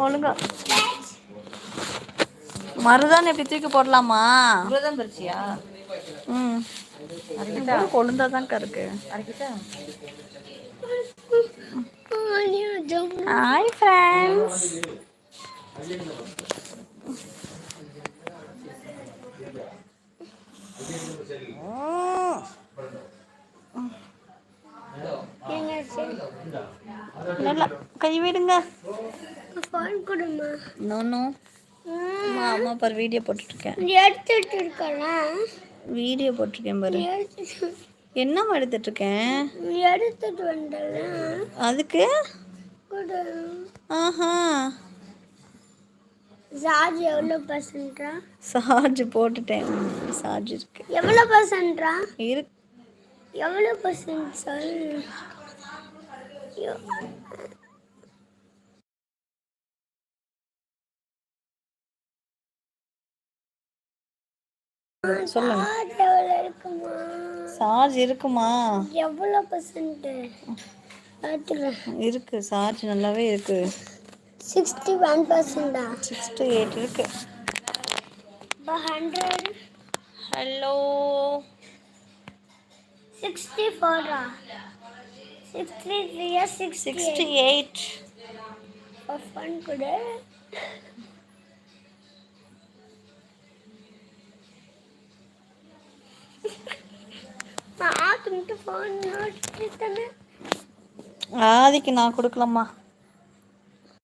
ஒழுங்கா மருதானி எப்படி தூக்கி போடலாமா? இவ்வளோதான் பறிச்சியா? ம், அரைக்கிட்டா? கொழுந்தாதான்க்கா இருக்கு. அரைக்கிட்டா? Hi friends. நல்லா கை விடுங்க. நோ அம்மா பாரு வீடியோ போட்டுட்ருக்கேன். வீடியோ போட்டிருக்கேன் பாரு. என்னம்மா எடுத்துட்ருக்கேன்? எடுத்துட்டு வந்தல அதுக்கு ஆஹா சார்ஜ் எவ்வளோ பர்சன்ட்ரா? சார்ஜ் போட்டுட்டேன். சார்ஜ் இருக்கு. எவ்வளோ பர்சன்ட்ரா? இருக்கு. எவ்வளோ பர்சன்ட் சார்? சொல்லுங்க. எவ்வளோ இருக்குமா? சார்ஜ் இருக்குமா? எவ்வளோ பர்சன்ட் இருக்கு. சார்ஜ் நல்லாவே இருக்கு. 61%. 6 to 8 இருக்கு. 100. ஹலோ 64. 63 68. ஃபன் கூட நான் ஃபோன் நோட் ஆதிக்கு நான் கொடுக்கலம்மா.